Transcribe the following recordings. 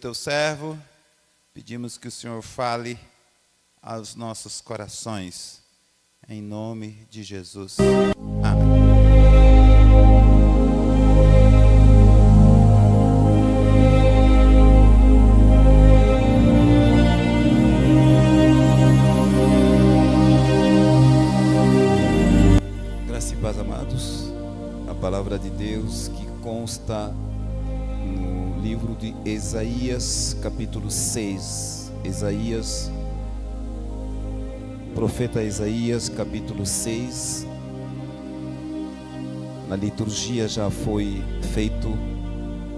teu servo, pedimos que o Senhor fale aos nossos corações, em nome de Jesus. Amém. Graça e paz, amados. A palavra de Deus que consta no livro de Isaías, capítulo 6. Isaías, profeta Isaías, capítulo 6. Na liturgia já foi feito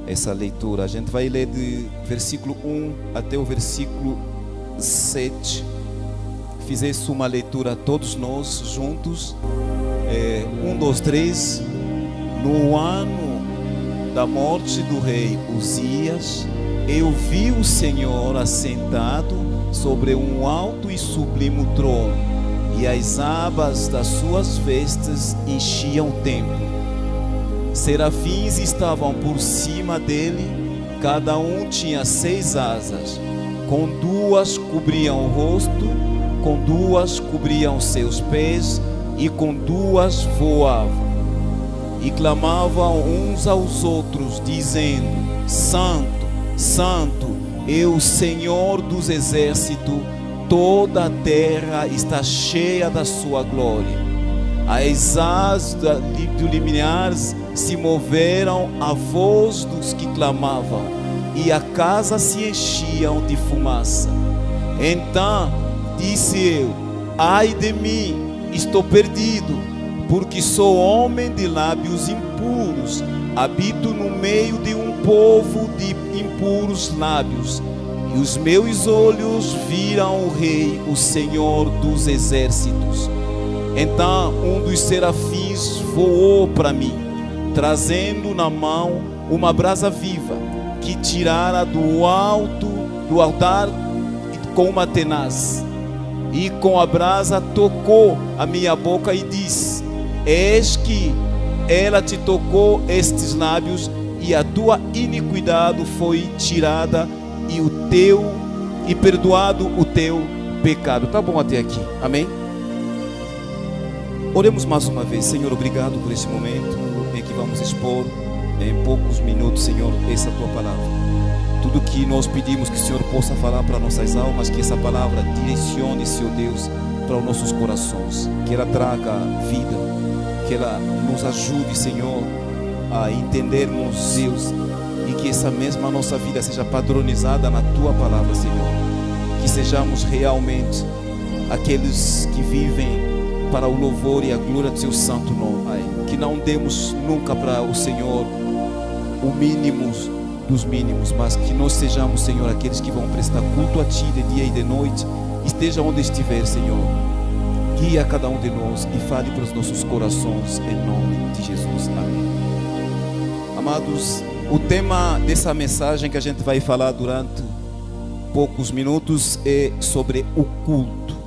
essa leitura. A gente vai ler de versículo 1 até o versículo 7. Fizesse uma leitura todos nós juntos. 1, 2, 3. No ano da morte do rei Uzias, eu vi o Senhor assentado sobre um alto e sublime trono, e as abas das suas vestes enchiam o templo. Serafins estavam por cima dele, cada um tinha 6 asas, com 2 cobriam o rosto, com 2 cobriam seus pés, e com 2 voavam. E clamavam uns aos outros, dizendo: Santo, Santo, é o Senhor dos exércitos, toda a terra está cheia da sua glória. As asas do limiar se moveram à voz dos que clamavam, e a casa se enchia de fumaça. Então disse eu: ai de mim, estou perdido, porque sou homem de lábios impuros, habito no meio de um povo de impuros lábios, e os meus olhos viram o Rei, o Senhor dos exércitos. Então um dos serafins voou para mim, trazendo na mão uma brasa viva, que tirara do altar com uma tenaz, e com a brasa tocou a minha boca e disse: eis que ela te tocou estes lábios, e a tua iniquidade foi tirada, e perdoado o teu pecado. Tá bom até aqui, amém? Oremos mais uma vez. Senhor, obrigado por esse momento em que vamos expor em poucos minutos, Senhor, essa tua palavra. Tudo que nós pedimos que o Senhor possa falar para nossas almas, que essa palavra direcione, Senhor Deus, para os nossos corações, que ela traga vida, que ela nos ajude, Senhor, a entendermos, Deus, e que essa mesma nossa vida seja padronizada na tua palavra, Senhor. Que sejamos realmente aqueles que vivem para o louvor e a glória do seu santo nome, Pai. Que não demos nunca para o Senhor o mínimo dos mínimos, mas que nós sejamos, Senhor, aqueles que vão prestar culto a Ti de dia e de noite, esteja onde estiver, Senhor. Guia cada um de nós e fale para os nossos corações, em nome de Jesus, amém. Amados, o tema dessa mensagem que a gente vai falar durante poucos minutos é sobre o culto.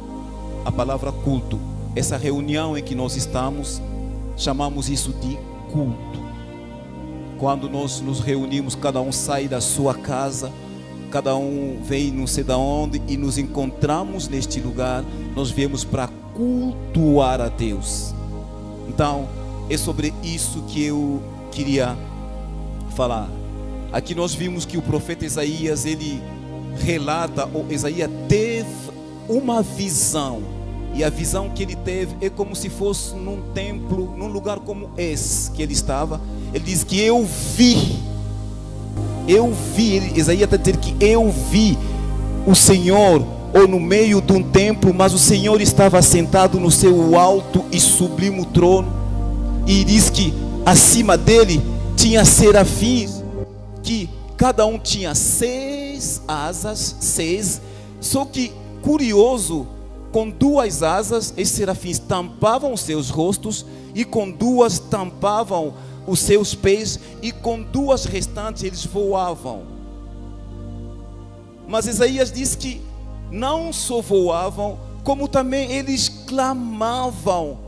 A palavra culto, essa reunião em que nós estamos, chamamos isso de culto. Quando nós nos reunimos, cada um sai da sua casa, cada um vem não sei de onde, e nos encontramos neste lugar, nós viemos para cultuar a Deus. Então, é sobre isso que eu queria falar. Aqui nós vimos que o profeta Isaías, ele relata, ou Isaías teve uma visão, e a visão que ele teve é como se fosse num templo, num lugar como esse que ele estava. Ele diz que eu vi, Isaías está dizendo que eu vi o Senhor, ou no meio de um templo, mas o Senhor estava sentado no seu alto e sublime trono, e diz que acima dele tinha serafins, que cada um tinha 6 asas, 6, só que curioso, com 2 asas, esses serafins tampavam os seus rostos, e com 2 tampavam os seus pés, e com 2 restantes eles voavam. Mas Isaías diz que não só voavam, como também eles clamavam.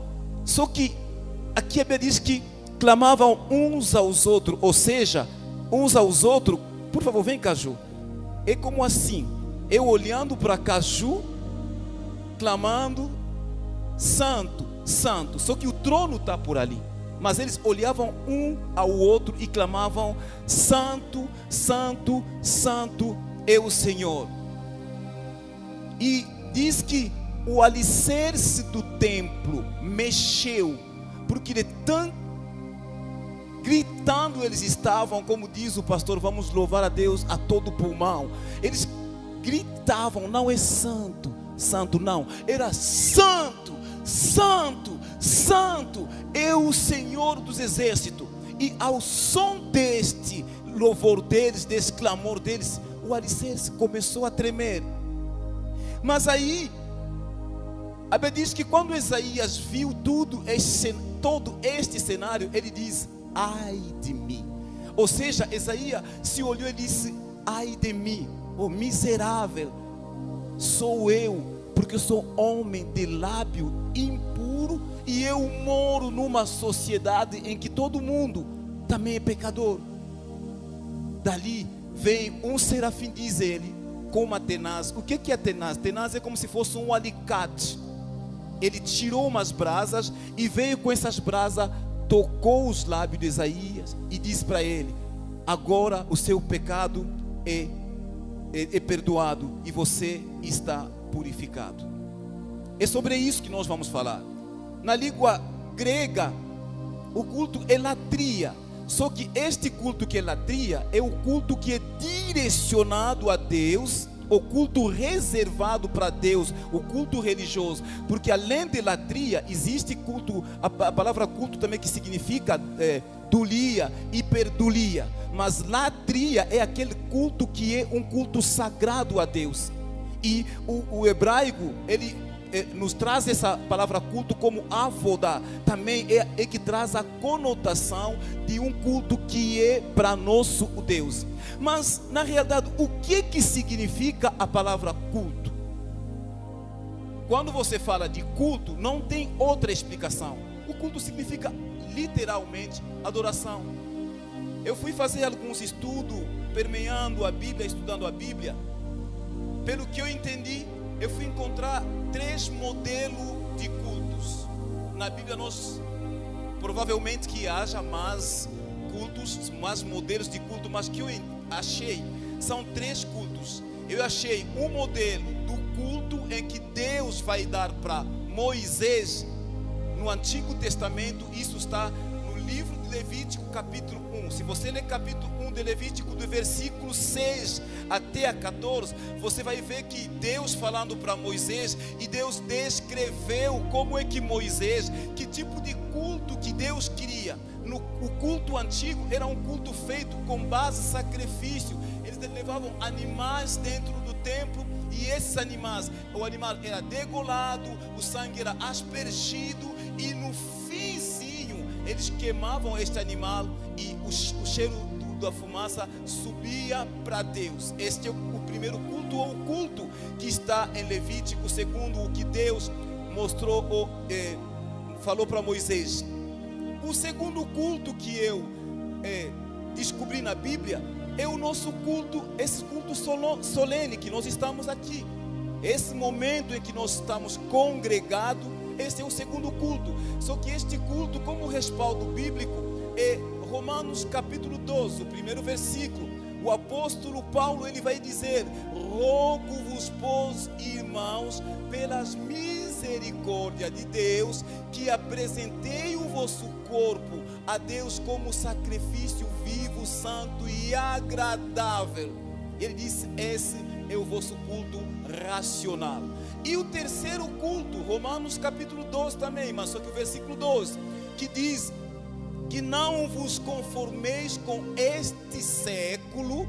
Só que aqui a Bíblia diz que clamavam uns aos outros, ou seja, uns aos outros. Por favor, vem cá, Ju. é como assim, eu olhando para Caju, clamando, santo, santo, só que o trono está por ali. Mas eles olhavam um ao outro e clamavam: santo, santo, santo é o Senhor. E diz que o alicerce do templo mexeu, porque de tão gritando eles estavam, como diz o pastor, vamos louvar a Deus a todo pulmão. Eles gritavam, não é santo, santo não, era santo, santo, santo é o Senhor dos exércitos. E ao som deste louvor deles, desse clamor deles, o alicerce começou a tremer. Mas aí a Bíblia diz que quando Isaías viu todo este cenário, ele diz: ai de mim. Ou seja, Isaías se olhou e disse: ai de mim, oh miserável sou eu, porque eu sou homem de lábio impuro e eu moro numa sociedade em que todo mundo também é pecador. Dali veio um serafim, diz ele, com uma tenaz. O que é tenaz? Tenaz é como se fosse um alicate. Ele tirou umas brasas e veio com essas brasas, tocou os lábios de Isaías e disse para ele: agora o seu pecado é perdoado e você está purificado. É sobre isso que nós vamos falar. Na língua grega, o culto é latria. Só que este culto que é latria é o culto que é direcionado a Deus, o culto reservado para Deus, o culto religioso. Porque além de latria, existe culto, a palavra culto também que significa dulia, hiperdulia. Mas latria é aquele culto que é um culto sagrado a Deus. E o hebraico, ele nos traz essa palavra culto como avodá. Também é que traz a conotação de um culto que é para nosso Deus. Mas na realidade, o que significa a palavra culto? Quando você fala de culto, não tem outra explicação. O culto significa literalmente adoração. Eu fui fazer alguns estudos permeando a Bíblia, estudando a Bíblia. Pelo que eu entendi, eu fui encontrar 3 modelos de cultos. Na Bíblia nós provavelmente que haja mais cultos, mais modelos de culto, mas que eu achei são 3 cultos. Eu achei um modelo do culto em que Deus vai dar para Moisés no Antigo Testamento. Isso está no livro de Levítico capítulo 1. Se você ler capítulo 1 de Levítico, do versículo 6 até a 14, você vai ver que Deus falando para Moisés, e Deus descreveu como é que Moisés, que tipo de culto que Deus queria. O culto antigo era um culto feito com base em sacrifício. Eles levavam animais dentro do templo, e esses animais, o animal era degolado, o sangue era aspergido, e no finzinho eles queimavam este animal, e o cheiro da fumaça subia para Deus. Este é o primeiro culto, ou o culto que está em Levítico, segundo o que Deus mostrou, falou para Moisés. O segundo culto que eu descobri na Bíblia é o nosso culto, esse culto solene que nós estamos aqui. Esse momento em que nós estamos congregados, esse é o segundo culto. Só que este culto, como respaldo bíblico, é Romanos capítulo 12, o primeiro versículo. O apóstolo Paulo, ele vai dizer: rogo-vos, pois, irmãos, pelas misericórdias de Deus, que apresentei o vosso corpo a Deus como sacrifício vivo, santo e agradável. Ele disse: esse é o vosso culto racional. E o terceiro culto, Romanos capítulo 12 também, mas só que o versículo 12, que diz que não vos conformeis com este século,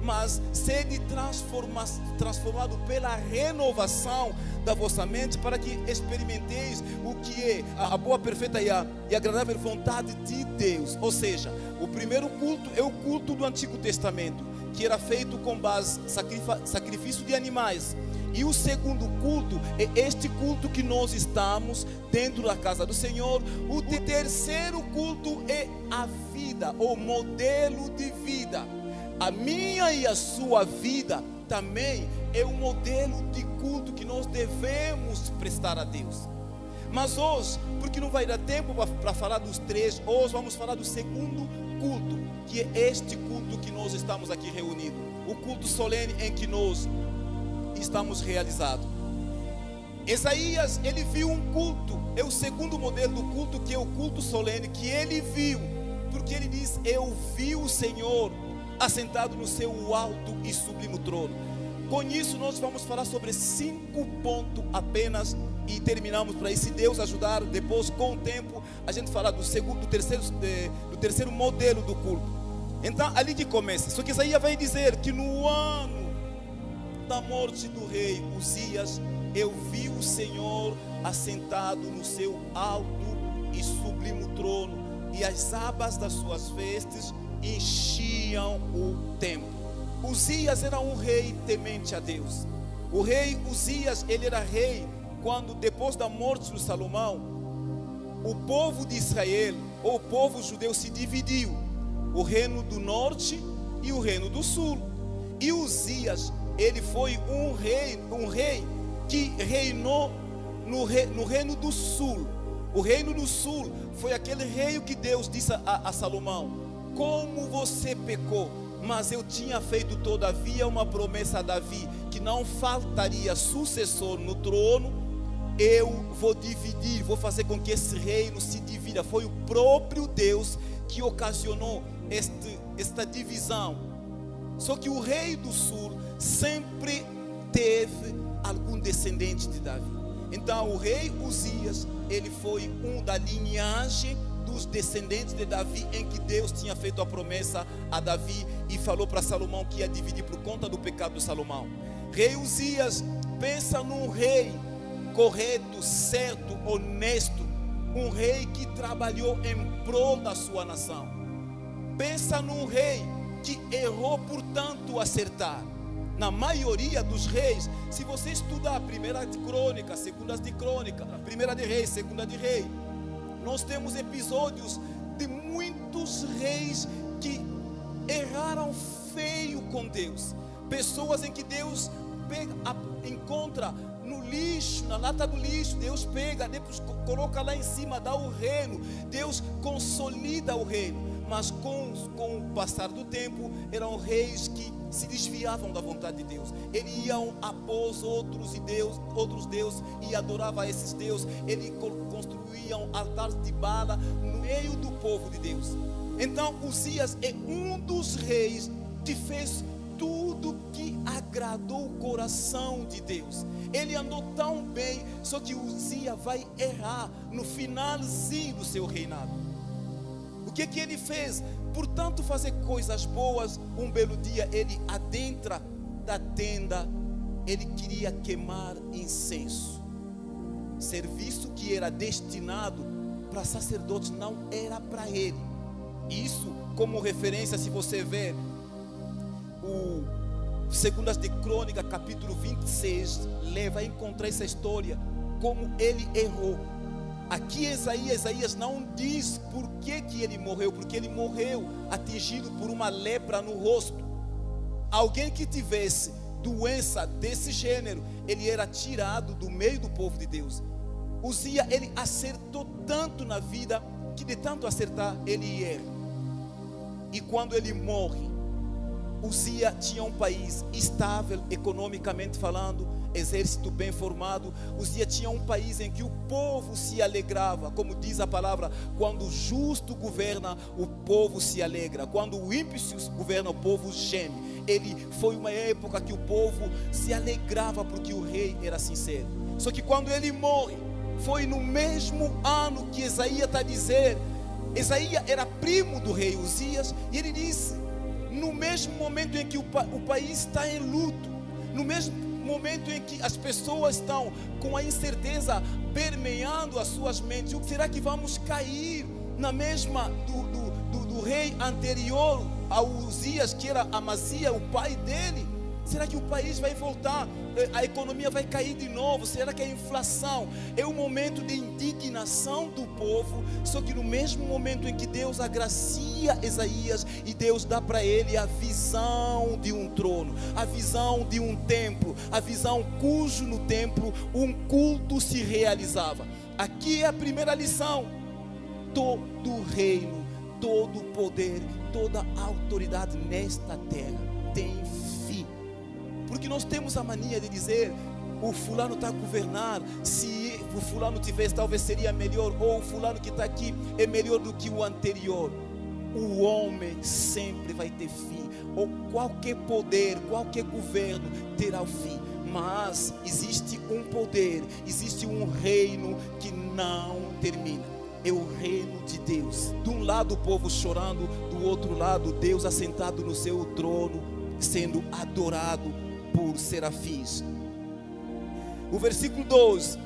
mas sede transformado pela renovação da vossa mente, para que experimenteis o que é a boa, perfeita e agradável vontade de Deus. Ou seja, o primeiro culto é o culto do Antigo Testamento, que era feito com base sacrifício de animais. E o segundo culto é este culto que nós estamos dentro da casa do Senhor. O terceiro culto é a vida, o modelo de vida. A minha e a sua vida também é um modelo de culto que nós devemos prestar a Deus. Mas hoje, porque não vai dar tempo para falar dos três, hoje vamos falar do segundo culto, que é este culto que nós estamos aqui reunidos, o culto solene em que nós estamos realizados. Isaías, ele viu um culto, é o segundo modelo do culto, que é o culto solene, que ele viu, porque ele diz: eu vi o Senhor assentado no seu alto e sublime trono. Com isso nós vamos falar sobre 5 pontos apenas e terminamos, para esse Deus ajudar. Depois, com o tempo, a gente falar do terceiro modelo do culto. Então, ali que começa. Só que Isaías vai dizer que no ano da morte do rei Uzias, eu vi o Senhor assentado no seu alto e sublime trono, e as abas das suas vestes enchiam o templo. Uzias era um rei temente a Deus. O rei Uzias, ele era rei quando, depois da morte de Salomão, o povo de Israel, ou o povo judeu, se dividiu: o reino do norte e o reino do sul. E Uzias, ele foi um rei que reinou no reino do sul. O reino do sul foi aquele rei que Deus disse a Salomão: como você pecou, mas eu tinha feito todavia uma promessa a Davi, que não faltaria sucessor no trono. Eu vou dividir, vou fazer com que esse reino se divida. Foi o próprio Deus que ocasionou esta divisão. Só que o rei do sul sempre teve algum descendente de Davi. Então o rei Uzias, ele foi um da linhagem dos descendentes de Davi, em que Deus tinha feito a promessa a Davi e falou para Salomão que ia dividir por conta do pecado de Salomão. Rei Uzias, pensa num rei correto, certo, honesto, um rei que trabalhou em prol da sua nação. Pensa num rei que errou por tanto acertar. Na maioria dos reis, se você estudar a primeira de crônica, segunda de crônica, primeira de reis, segunda de rei, nós temos episódios de muitos reis que erraram feio com Deus. Pessoas em que Deus encontra no lixo, na lata do lixo, Deus pega, depois coloca lá em cima, dá o reino, Deus consolida o reino. Mas com o passar do tempo, eram reis que se desviavam da vontade de Deus. Eles iam após outros deuses e adoravam esses deuses. Eles construíam altares de Baal no meio do povo de Deus. Então Uzias é um dos reis que fez tudo que agradou o coração de Deus. Ele andou tão bem, só que Uzias vai errar no finalzinho do seu reinado. O que ele fez? Por tanto fazer coisas boas, um belo dia ele adentra da tenda, ele queria queimar incenso. Serviço que era destinado para sacerdotes, não era para ele. Isso, como referência, se você ver o Segundas de Crônica, capítulo 26, leva a encontrar essa história, como ele errou. Aqui Isaías não diz por que ele morreu, porque ele morreu atingido por uma lepra no rosto. Alguém que tivesse doença desse gênero, ele era tirado do meio do povo de Deus. Uzias, ele acertou tanto na vida, que de tanto acertar, ele erra. E quando ele morre, Uzias tinha um país estável, economicamente falando, exército bem formado. Uzias tinha um país em que o povo se alegrava, como diz a palavra: quando o justo governa, o povo se alegra. Quando o ímpio governa, o povo geme. Foi uma época que o povo se alegrava porque o rei era sincero. Só que quando ele morre, foi no mesmo ano que Isaías está dizendo. Isaías era primo do rei Uzias, e ele disse: no mesmo momento em que o país está em luto, no mesmo momento em que as pessoas estão com a incerteza permeando as suas mentes, será que vamos cair na mesma do rei anterior a Uzias, que era Amazias, o pai dele? Será que o país vai voltar? A economia vai cair de novo? Será que a inflação é um momento de indignação do povo? Só que no mesmo momento em que Deus agracia Isaías e Deus dá para ele a visão de um trono, a visão de um templo, a visão cujo no templo um culto se realizava. Aqui é a primeira lição: todo o reino, todo o poder, toda a autoridade nesta terra tem fim. Porque nós temos a mania de dizer: o fulano está a governar, se o fulano tivesse talvez seria melhor, ou o fulano que está aqui é melhor do que o anterior. O homem sempre vai ter fim, ou qualquer poder, qualquer governo terá o fim. Mas existe um poder, existe um reino que não termina. É o reino de Deus. De um lado o povo chorando, do outro lado Deus assentado no seu trono, sendo adorado por serafins. O versículo 12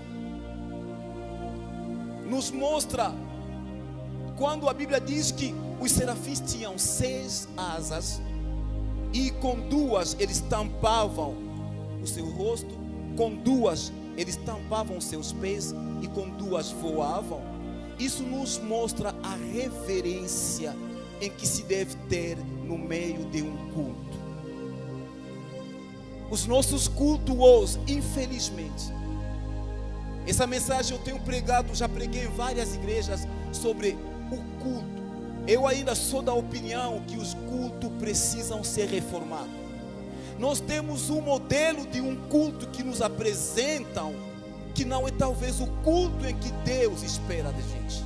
nos mostra quando a Bíblia diz que os serafins tinham 6 asas e com 2 eles tampavam o seu rosto, com 2 eles tampavam os seus pés e com 2 voavam. Isso nos mostra a reverência em que se deve ter no meio de um culto. Os nossos cultos, infelizmente, essa mensagem eu tenho pregado, já preguei em várias igrejas sobre o culto. Eu ainda sou da opinião que os cultos precisam ser reformados. Nós temos um modelo de um culto que nos apresentam, que não é talvez o culto em que Deus espera da gente.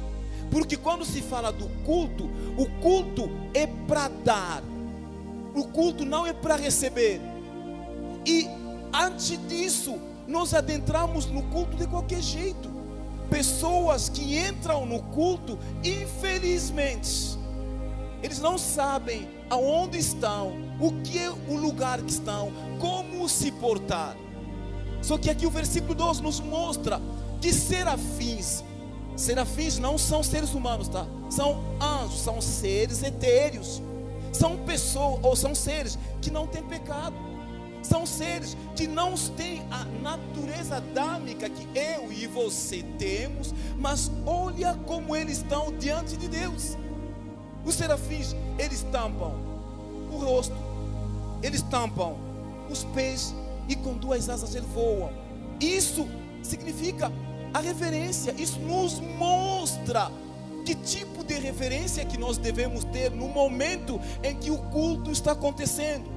Porque quando se fala do culto, o culto é para dar, o culto não é para receber. E antes disso, nós adentramos no culto de qualquer jeito. Pessoas que entram no culto, infelizmente, eles não sabem aonde estão, o que é o lugar que estão, como se portar. Só que aqui o versículo 12 nos mostra que serafins não são seres humanos, tá? São anjos, são seres etéreos. São pessoas, ou são seres que não têm pecado. São seres que não têm a natureza adâmica que eu e você temos, mas olha como eles estão diante de Deus. Os serafins, eles tampam o rosto, eles tampam os pés e com 2 asas eles voam. Isso significa a reverência. Isso nos mostra que tipo de reverência que nós devemos ter no momento em que o culto está acontecendo.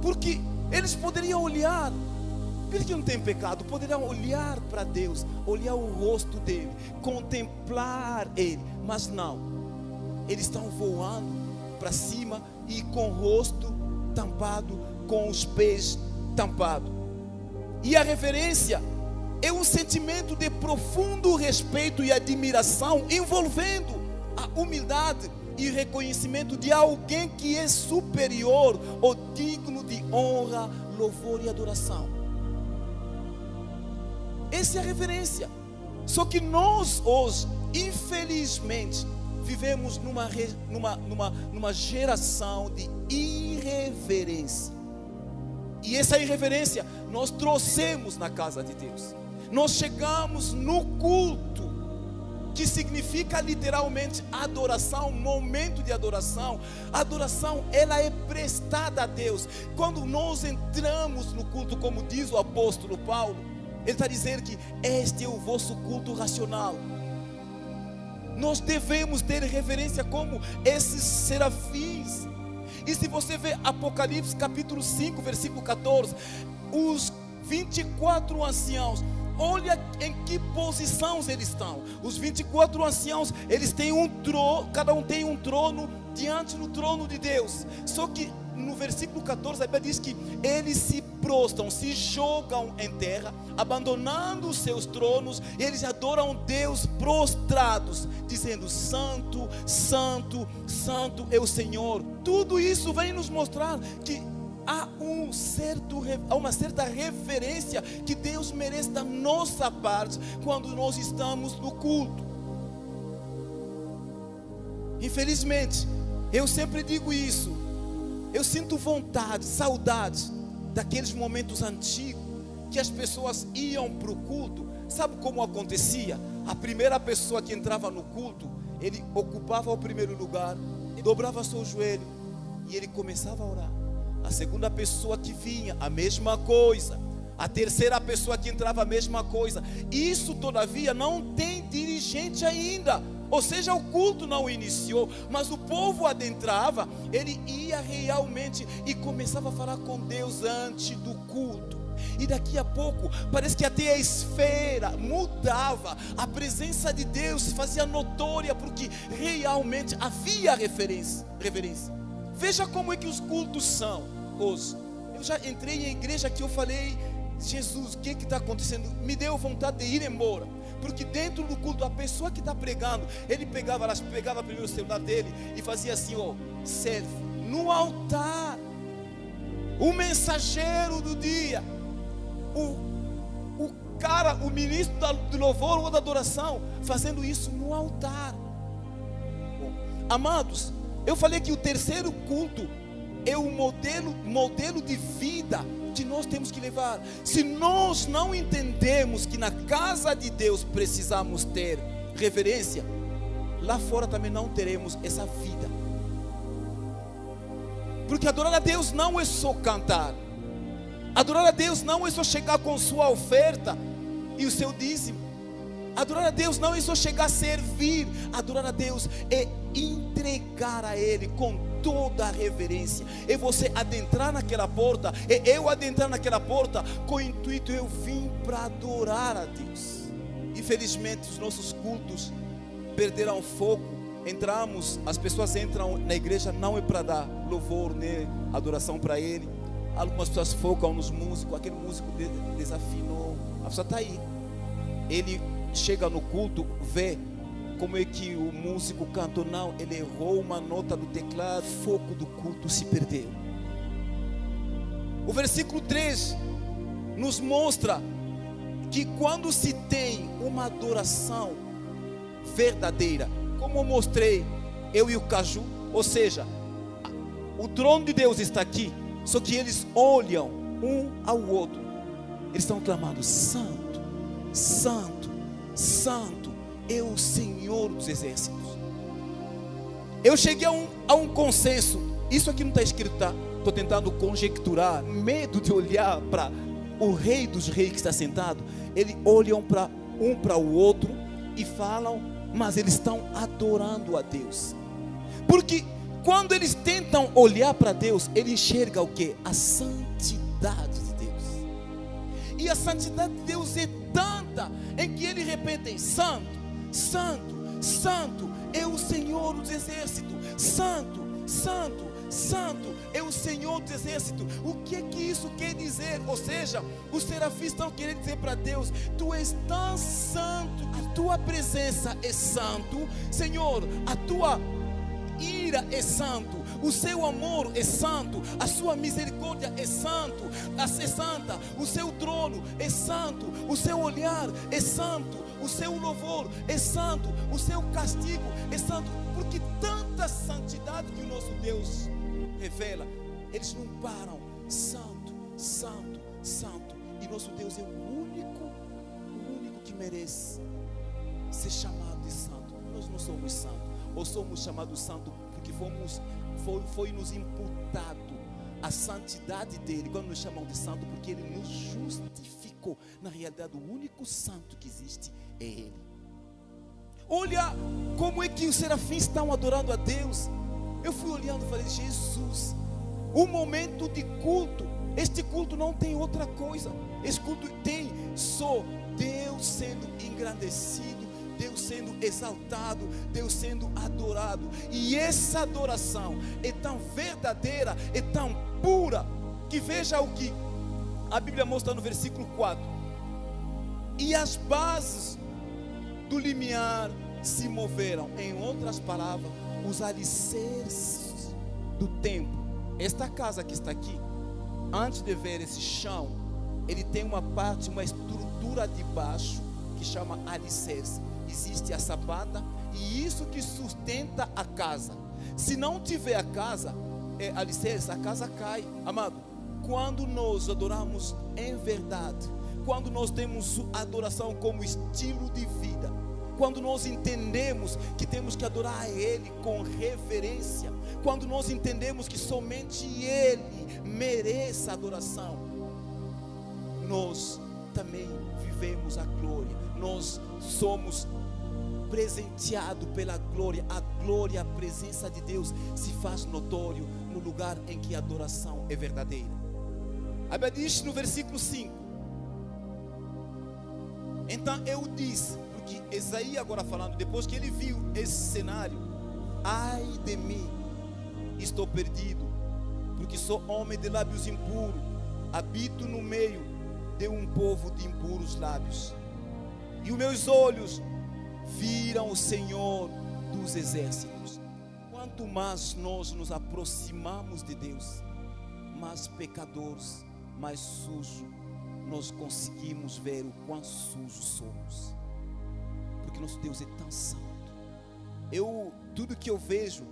Porque eles poderiam olhar, porque não tem pecado, poderiam olhar para Deus, olhar o rosto dele, contemplar ele, mas não, eles estão voando para cima e com o rosto tampado, com os pés tampados. E a reverência é um sentimento de profundo respeito e admiração, envolvendo a humildade e reconhecimento de alguém que é superior ou digno de honra, louvor e adoração. Essa é a reverência. Só que nós hoje, infelizmente, vivemos numa geração de irreverência. E essa irreverência nós trouxemos na casa de Deus. Nós chegamos no culto, que significa literalmente adoração, momento de adoração. A adoração, ela é prestada a Deus. Quando nós entramos no culto, como diz o apóstolo Paulo, ele está dizendo que este é o vosso culto racional. Nós devemos ter reverência como esses serafins. E se você vê Apocalipse capítulo 5, versículo 14, os 24 anciãos, olha em que posições eles estão. Os 24 anciãos, eles têm um trono, cada um tem um trono diante do trono de Deus. Só que no versículo 14 a Bíblia diz que eles se prostram, se jogam em terra, abandonando os seus tronos, e eles adoram Deus prostrados, dizendo: Santo, Santo, Santo é o Senhor. Tudo isso vem nos mostrar que há uma certa reverência que Deus merece da nossa parte quando nós estamos no culto. Infelizmente, eu sempre digo isso, eu sinto vontade, saudade daqueles momentos antigos, que as pessoas iam para o culto. Sabe como acontecia? A primeira pessoa que entrava no culto, ele ocupava o primeiro lugar, dobrava seu joelho e ele começava a orar. A segunda pessoa que vinha, a mesma coisa. A terceira pessoa que entrava, a mesma coisa. Isso, todavia, não tem dirigente ainda. Ou seja, o culto não iniciou, mas o povo adentrava, ele ia realmente e começava a falar com Deus antes do culto. E daqui a pouco, parece que até a esfera mudava, a presença de Deus se fazia notória, porque realmente havia reverência. Veja como é que os cultos são hoje. Eu já entrei em igreja que eu falei, Jesus, o que está acontecendo? Me deu vontade de ir embora, porque dentro do culto, a pessoa que está pregando, ele pegava primeiro o celular dele e fazia assim, selfie, no altar. O mensageiro do dia, o ministro do louvor ou da adoração, fazendo isso no altar. Amados, eu falei que o terceiro culto é o modelo de vida que nós temos que levar. Se nós não entendemos que na casa de Deus precisamos ter reverência, lá fora também não teremos essa vida. Porque adorar a Deus não é só cantar. Adorar a Deus não é só chegar com sua oferta e o seu dízimo. Adorar a Deus não é só chegar a servir. Adorar a Deus é entregar a Ele com toda a reverência. É você adentrar naquela porta, é eu adentrar naquela porta com o intuito, eu vim para adorar a Deus. Infelizmente os nossos cultos perderam o foco. As pessoas entram na igreja não é para dar louvor, né, adoração para Ele. Algumas pessoas focam nos músicos, aquele músico desafinou, a pessoa está aí, ele chega no culto, vê como é que o músico cantou, não, ele errou uma nota do teclado, o foco do culto se perdeu. O versículo 3 nos mostra que quando se tem uma adoração verdadeira, como eu mostrei, eu e o Caju, ou seja, o trono de Deus está aqui, só que eles olham um ao outro, eles estão clamando, santo, santo, santo é o Senhor dos exércitos. Eu cheguei a um consenso, isso aqui não está escrito, tá? Estou tentando conjecturar, medo de olhar para o rei dos reis que está sentado. Eles olham para o outro e falam, mas eles estão adorando a Deus, porque quando eles tentam olhar para Deus, ele enxerga o que? A santidade de Deus. E a santidade de Deus é tanta, em que ele repete, santo, santo, santo é o Senhor dos exércitos. Santo, santo, santo é o Senhor dos exércitos. O que é que isso quer dizer? Ou seja, os serafins estão querendo dizer para Deus, tu és tão santo, a tua presença é santo, Senhor, a tua ira é santo, o seu amor é santo, a sua misericórdia é santo, é santa, o seu trono é santo, o seu olhar é santo, o seu louvor é santo, o seu castigo é santo, porque tanta santidade que o nosso Deus revela, eles não param, santo, santo, santo, e nosso Deus é o único que merece ser chamado de santo. Nós não somos santos, ou somos chamados santos porque foi nos imputado a santidade dele, quando nos chamam de santo, porque ele nos justificou. Na realidade, o único santo que existe é ele. Olha como é que os serafins estão adorando a Deus. Eu fui olhando e falei, Jesus, o momento de culto, este culto não tem outra coisa, este culto tem só Deus sendo engrandecido, Deus sendo exaltado, Deus sendo adorado. E essa adoração é tão verdadeira, é tão pura, que veja o que a Bíblia mostra no versículo 4. E as bases do limiar se moveram. Em outras palavras, os alicerces do templo. Esta casa que está aqui, antes de ver esse chão, ele tem uma parte, uma estrutura de baixo que chama alicerce. Existe a sapata, e isso que sustenta a casa. Se não tiver a casa, alicerce, a casa cai. Amado, quando nós adoramos em verdade, quando nós temos a adoração como estilo de vida, quando nós entendemos que temos que adorar a Ele com reverência, quando nós entendemos que somente Ele merece a adoração, nós também vivemos a glória, nós somos presenteados pela glória, a presença de Deus se faz notório no lugar em que a adoração é verdadeira. A Bíblia diz no versículo 5: então eu disse, porque Isaías agora falando, depois que ele viu esse cenário: ai de mim, estou perdido, porque sou homem de lábios impuros, habito no meio de um povo de impuros lábios, e os meus olhos viram o Senhor dos exércitos. Quanto mais nós nos aproximamos de Deus, mais pecadores, mais sujos nós conseguimos ver o quão sujos somos, porque nosso Deus é tão santo. Tudo que eu vejo,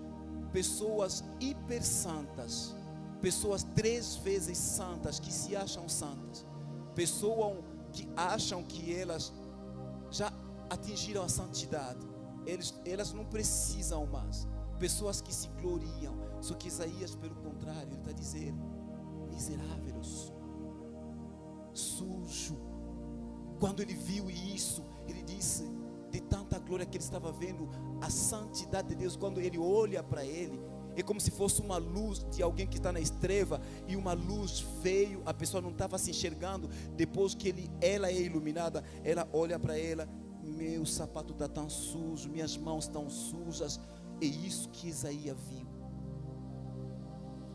pessoas hiper santas, pessoas 3 vezes santas, que se acham santas, pessoas que acham que elas já atingiram a santidade, elas não precisam mais, pessoas que se gloriam. Só que Isaías, pelo contrário, ele está dizendo: miserável eu sou, sujo. Quando ele viu isso, ele disse, de tanta glória que ele estava vendo, a santidade de Deus, quando ele olha para ele, é como se fosse uma luz de alguém que está na estreva, e uma luz veio, a pessoa não estava se enxergando. Depois que ela é iluminada, ela olha para ela: meu sapato está tão sujo, minhas mãos estão sujas. É isso que Isaías viu.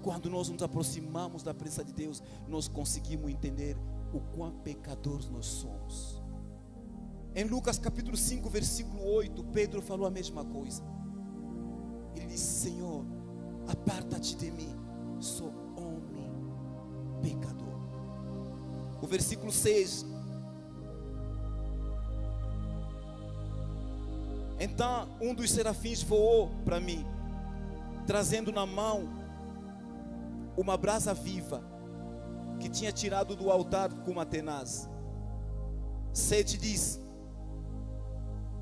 Quando nós nos aproximamos da presença de Deus, nós conseguimos entender o quão pecadores nós somos. Em Lucas capítulo 5, versículo 8, Pedro falou a mesma coisa. Ele disse: Senhor, aparta-te de mim, sou homem pecador. O versículo 6: então um dos serafins voou para mim, trazendo na mão uma brasa viva, que tinha tirado do altar com uma tenaz. 7 diz: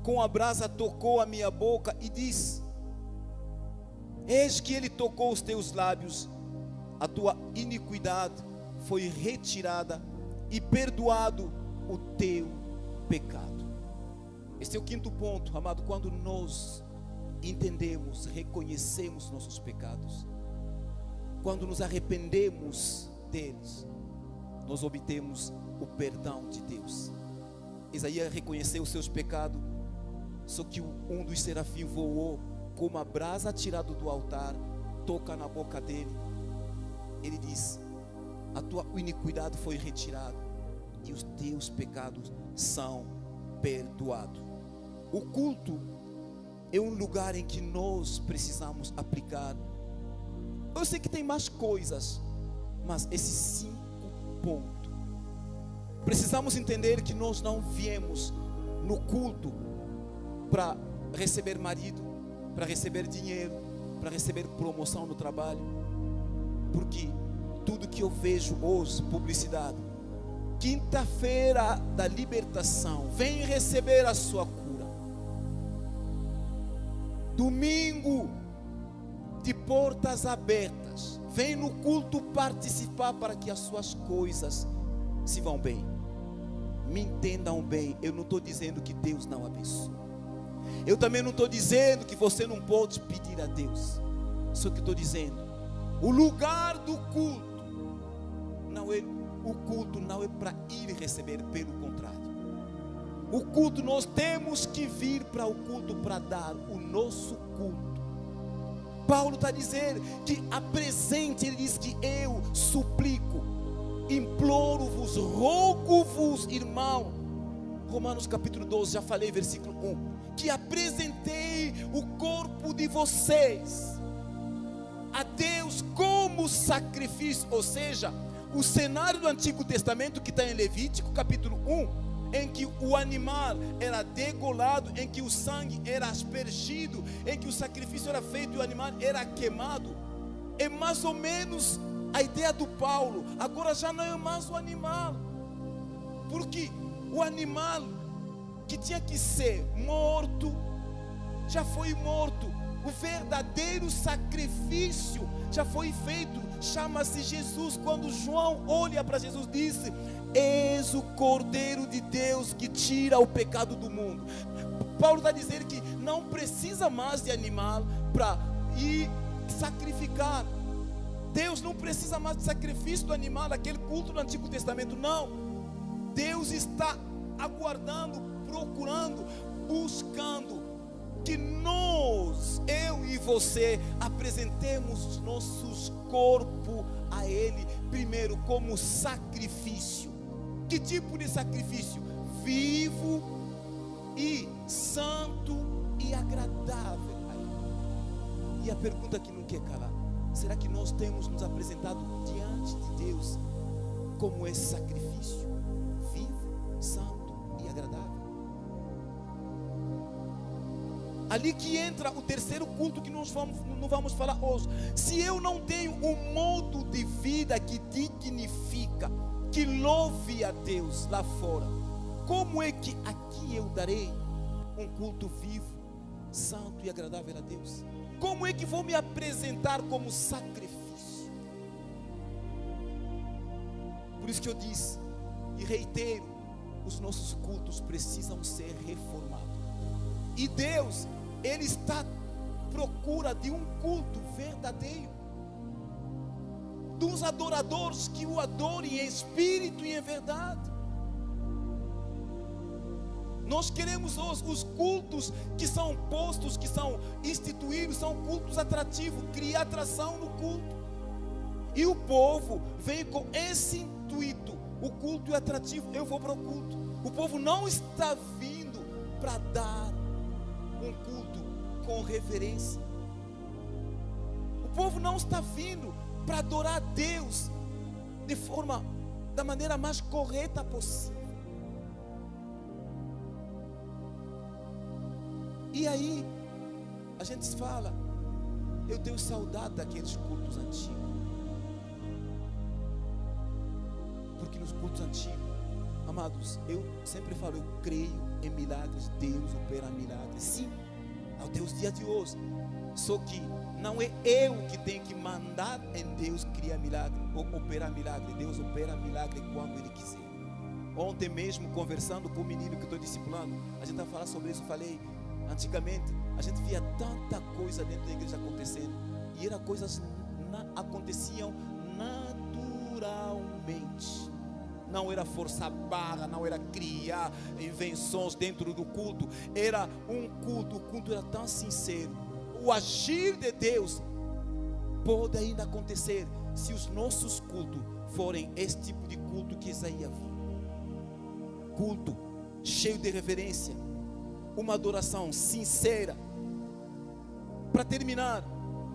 com a brasa tocou a minha boca e disse: eis que ele tocou os teus lábios, a tua iniquidade foi retirada e perdoado o teu pecado. Este é o 5º ponto, amado. Quando nós entendemos, reconhecemos nossos pecados, quando nos arrependemos deles, nós obtemos o perdão de Deus. Isaías reconheceu os seus pecados, só que um dos serafins voou com uma brasa tirada do altar, toca na boca dele. Ele diz: a tua iniquidade foi retirada e os teus pecados são perdoados. O culto é um lugar em que nós precisamos aplicar. Eu sei que tem mais coisas, mas esses 5 pontos, precisamos entender que nós não viemos no culto para receber marido, para receber dinheiro, para receber promoção no trabalho. Porque tudo que eu vejo hoje, publicidade, quinta-feira da libertação, vem receber a sua cura. Domingo de portas abertas, vem no culto participar para que as suas coisas se vão bem. Me entendam bem, eu não estou dizendo que Deus não abençoa. Eu também não estou dizendo que você não pode pedir a Deus. Só que estou dizendo, o lugar do culto não é, o culto não é para ir receber, pelo contrário. O culto, nós temos que vir para o culto para dar o nosso culto. Paulo está dizendo que apresente, ele diz que eu suplico, imploro-vos, rogo-vos, irmão. Romanos capítulo 12, já falei, versículo 1, que apresentei o corpo de vocês a Deus como sacrifício. Ou seja, o cenário do Antigo Testamento que está em Levítico capítulo 1, em que o animal era degolado, em que o sangue era aspergido, em que o sacrifício era feito e o animal era queimado, é mais ou menos a ideia do Paulo agora já não é mais o animal, porque o animal que tinha que ser morto já foi morto. O verdadeiro sacrifício já foi feito, chama-se Jesus. Quando João olha para Jesus, disse: eis o Cordeiro de Deus que tira o pecado do mundo. Paulo está dizendo que não precisa mais de animal para ir sacrificar. Deus não precisa mais de sacrifício do animal, aquele culto do Antigo Testamento, não. Deus está aguardando, procurando, buscando que nós, eu e você, apresentemos nossos corpos a Ele, primeiro como sacrifício. Que tipo de sacrifício? Vivo e santo e agradável a Ele. E a pergunta que não quer calar: será que nós temos nos apresentado diante de Deus como esse sacrifício? Vivo, santo e agradável. Ali que entra o terceiro culto que nós não vamos falar hoje. Se eu não tenho um modo de vida que dignifica, que louve a Deus lá fora, como é que aqui eu darei um culto vivo, santo e agradável a Deus? Como é que vou me apresentar como sacrifício? Por isso que eu disse e reitero, os nossos cultos precisam ser reformados. E Deus, Ele está à procura de um culto verdadeiro, dos adoradores que o adorem em espírito e em verdade. Nós queremos os cultos que são postos, que são instituídos, são cultos atrativos, criar atração no culto. E o povo vem com esse intuito: o culto é atrativo, eu vou para o culto. O povo não está vindo para dar um culto com reverência. O povo não está vindo para adorar a Deus da maneira mais correta possível. E aí a gente fala: eu tenho saudade daqueles cultos antigos. Porque nos cultos antigos, amados, eu sempre falo, eu creio em milagres. Deus opera milagres, sim, até os dias de hoje. Só que não é eu que tenho que mandar em Deus criar milagre ou operar milagre. Deus opera milagre quando Ele quiser. Ontem mesmo, conversando com o menino que estou discipulando, a gente estava falando sobre isso. Eu falei: antigamente a gente via tanta coisa dentro da igreja acontecendo, e eram coisas aconteciam naturalmente. Não era forçar barra, não era criar invenções dentro do culto. Era um culto, o culto era tão sincero. O agir de Deus pode ainda acontecer se os nossos cultos forem esse tipo de culto que Isaías viu. Culto cheio de reverência, uma adoração sincera. Para terminar,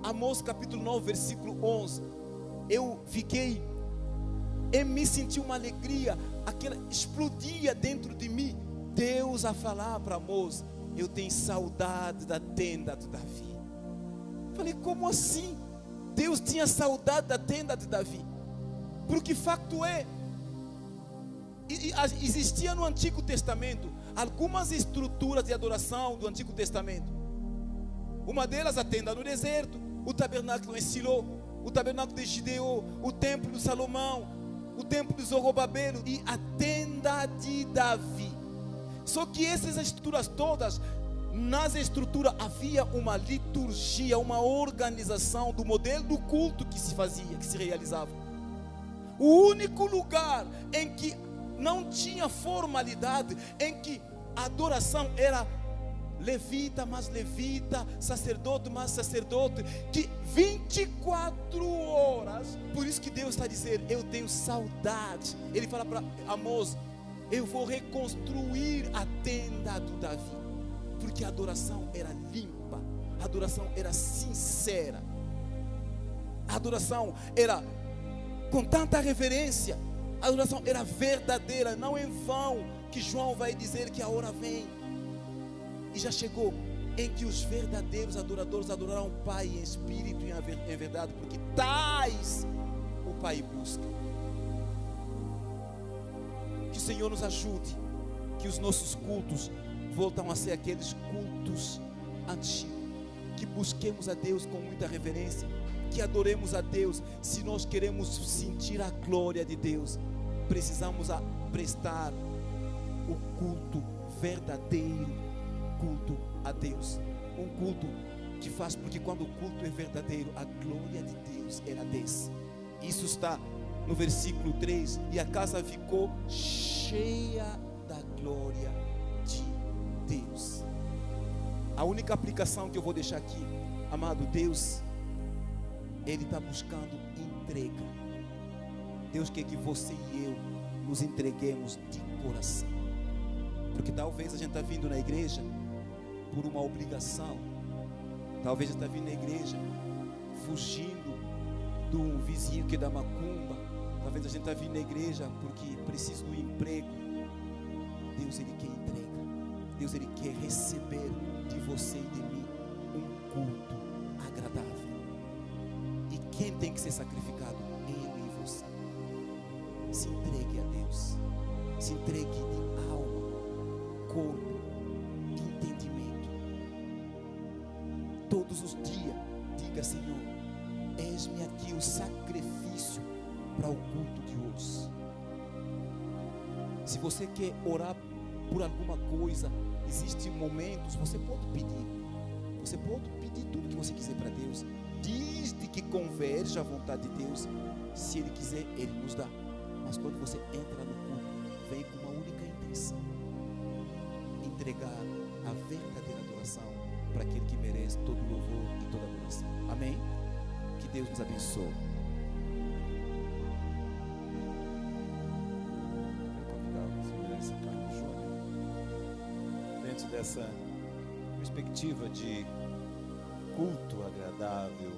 Amós capítulo 9, versículo 11. Eu me senti uma alegria, aquela explodia dentro de mim. Deus a falar para Amós: eu tenho saudade da tenda de Davi. Falei: como assim? Deus tinha saudade da tenda de Davi? Porque facto é, existia no Antigo Testamento algumas estruturas de adoração do Antigo Testamento. Uma delas, a tenda no deserto, o tabernáculo em Siló, o tabernáculo de Gideon, o templo de Salomão, o templo de Zorobabel e a tenda de Davi. Só que essas estruturas todas, nas estruturas havia uma liturgia, uma organização do modelo do culto que se fazia, que se realizava. O único lugar em que não tinha formalidade, em que a adoração era levita mais levita, sacerdote mais sacerdote, que 24 horas. Por isso que Deus está dizendo: eu tenho saudade. Ele fala para Amós: eu vou reconstruir a tenda do Davi. Porque a adoração era limpa, a adoração era sincera, a adoração era com tanta reverência, a adoração era verdadeira. Não em vão que João vai dizer que a hora vem, e já chegou, em que os verdadeiros adoradores adorarão o Pai em espírito e em verdade, porque tais o Pai busca. Que o Senhor nos ajude, que os nossos cultos voltam a ser aqueles cultos antigos, que busquemos a Deus com muita reverência, que adoremos a Deus. Se nós queremos sentir a glória de Deus, precisamos prestar o culto verdadeiro, culto a Deus, um culto que faz, porque quando o culto é verdadeiro, a glória de Deus ela desce. Isso está no versículo 3, e a casa ficou cheia da glória de Deus. A única aplicação que eu vou deixar aqui, amado, Deus, Ele está buscando entrega. Deus quer que você e eu nos entreguemos de coração, porque talvez a gente está vindo na igreja por uma obrigação, talvez a gente está vindo na igreja fugindo do vizinho que dá macumba, talvez a gente está vindo na igreja porque precisa do emprego. Deus, Ele quer entrega. Deus, Ele quer receber de você e de mim um culto agradável. E quem tem que ser sacrificado? Eu e você. Se entregue a Deus, se entregue de alma, corpo, entendimento. Todos os dias diga: Senhor, eis-me aqui o sacrifício para o culto de hoje. Se você quer orar por alguma coisa, existem momentos, você pode pedir tudo que você quiser para Deus, desde que converja à vontade de Deus. Se Ele quiser, Ele nos dá. Mas quando você entra no culto, vem com uma única intenção: entregar a verdadeira adoração para aquele que merece todo louvor e toda adoração. Amém? Que Deus nos abençoe. Dentro dessa perspectiva de culto agradável,